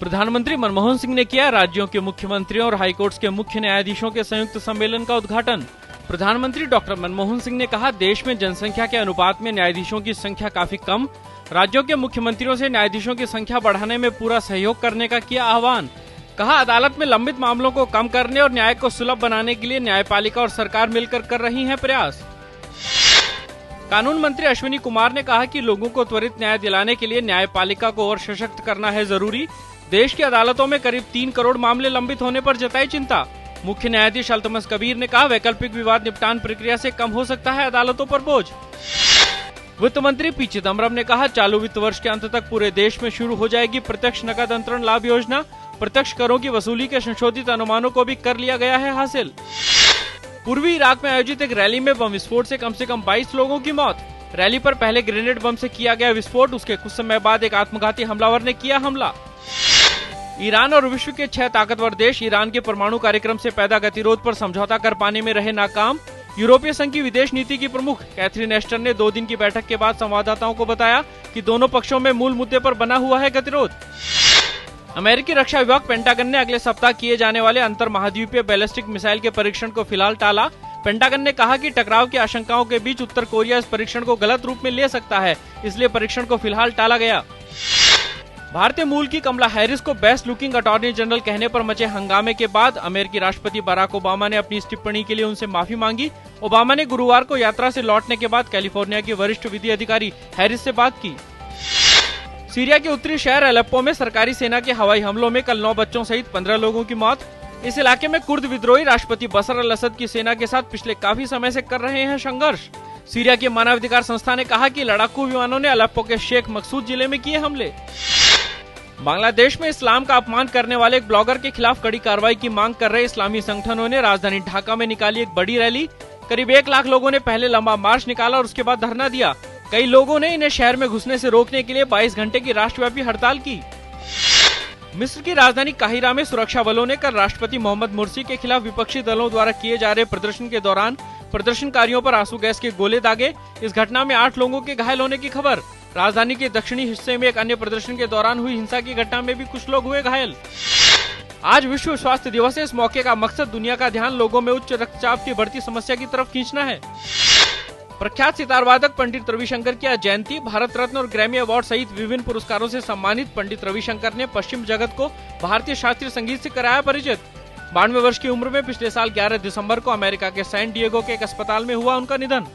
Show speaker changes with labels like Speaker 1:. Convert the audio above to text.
Speaker 1: प्रधानमंत्री मनमोहन सिंह ने किया राज्यों के मुख्यमंत्रियों और हाईकोर्ट के मुख्य न्यायाधीशों के संयुक्त सम्मेलन का उद्घाटन। प्रधानमंत्री डॉक्टर मनमोहन सिंह ने कहा, देश में जनसंख्या के अनुपात में न्यायाधीशों की संख्या काफी कम। राज्यों के मुख्यमंत्रियों से न्यायाधीशों की संख्या बढ़ाने में पूरा सहयोग करने का किया आह्वान। कहा, अदालत में लंबित मामलों को कम करने और न्याय को सुलभ बनाने के लिए न्यायपालिका और सरकार मिलकर कर रही है प्रयास। कानून मंत्री अश्विनी कुमार ने कहा कि लोगों को त्वरित न्याय दिलाने के लिए न्यायपालिका को और सशक्त करना है जरूरी। देश की अदालतों में करीब 3 करोड़ मामले लंबित होने पर जताई चिंता। मुख्य न्यायाधीश अल्तमस कबीर ने कहा, वैकल्पिक विवाद निपटान प्रक्रिया से कम हो सकता है अदालतों पर बोझ। वित्त मंत्री पी चिदम्बरम ने कहा, चालू वित्त वर्ष के अंत तक पूरे देश में शुरू हो जाएगी प्रत्यक्ष नकद अंतरण लाभ योजना। प्रत्यक्ष करों की वसूली के संशोधित अनुमानों को भी कर लिया गया है हासिल। पूर्वी इराक में आयोजित एक रैली में बम विस्फोट से कम 22 लोगों की मौत। रैली पर पहले ग्रेनेड बम से किया गया विस्फोट, उसके कुछ समय बाद एक आत्मघाती हमलावर ने किया हमला। ईरान और विश्व के 6 ताकतवर देश ईरान के परमाणु कार्यक्रम से पैदा गतिरोध पर समझौता कर पाने में रहे नाकाम। यूरोपीय संघ की विदेश नीति की प्रमुख कैथरीन एस्टन ने 2 दिन की बैठक के बाद संवाददाताओं को बताया कि दोनों पक्षों में मूल मुद्दे पर बना हुआ है गतिरोध। अमेरिकी रक्षा विभाग पेंटागन ने अगले सप्ताह किए जाने वाले अंतर महाद्वीपीय बैलिस्टिक मिसाइल के परीक्षण को फिलहाल टाला। पेंटागन ने कहा कि टकराव की आशंकाओं के बीच उत्तर कोरिया इस परीक्षण को गलत रूप में ले सकता है, इसलिए परीक्षण को फिलहाल टाला गया। भारतीय मूल की कमला हैरिस को बेस्ट लुकिंग अटॉर्नी जनरल कहने पर मचे हंगामे के बाद अमेरिकी राष्ट्रपति बराक ओबामा ने अपनी इस टिप्पणी के लिए उनसे माफी मांगी। ओबामा ने गुरुवार को यात्रा से लौटने के बाद कैलिफोर्निया की वरिष्ठ विधि अधिकारी हैरिस से बात की। सीरिया के उत्तरी शहर अलेप्पो में सरकारी सेना के हवाई हमलों में कल 9 बच्चों सहित 15 लोगों की मौत। इस इलाके में कुर्द विद्रोही राष्ट्रपति बशर अल असद की सेना के साथ पिछले काफी समय से कर रहे हैं संघर्ष। सीरिया की मानवाधिकार संस्था ने कहा कि लड़ाकू विमानों ने अलेप्पो के शेख मकसूद जिले में किए हमले। बांग्लादेश में इस्लाम का अपमान करने वाले एक ब्लॉगर के खिलाफ कड़ी कार्रवाई की मांग कर रहे इस्लामी संगठनों ने राजधानी ढाका में निकाली एक बड़ी रैली। करीब 1 लाख लोगों ने पहले लंबा मार्च निकाला और उसके बाद धरना दिया। कई लोगों ने इन्हें शहर में घुसने से रोकने के लिए 22 घंटे की राष्ट्रव्यापी हड़ताल की। मिस्र की राजधानी काहिरा में सुरक्षा बलों ने कल राष्ट्रपति मोहम्मद मुर्सी के खिलाफ विपक्षी दलों द्वारा किए जा रहे प्रदर्शन के दौरान प्रदर्शनकारियों पर आंसू गैस के गोले दागे। इस घटना में 8 लोगों के घायल होने की खबर। राजधानी के दक्षिणी हिस्से में एक अन्य प्रदर्शन के दौरान हुई हिंसा की घटना में भी कुछ लोग हुए घायल। आज विश्व स्वास्थ्य दिवस है। इस मौके का मकसद दुनिया का ध्यान लोगों में उच्च रक्तचाप की बढ़ती समस्या की तरफ खींचना है। प्रख्यात सितार वादक पंडित रविशंकर की आज जयंती। भारत रत्न और ग्रैमी अवार्ड सहित विभिन्न पुरस्कारों से सम्मानित पंडित रविशंकर ने पश्चिम जगत को भारतीय शास्त्रीय संगीत से कराया परिचित। 92 वर्ष की उम्र में पिछले साल 11 दिसंबर को अमेरिका के सैन डिएगो के एक अस्पताल में हुआ उनका निधन।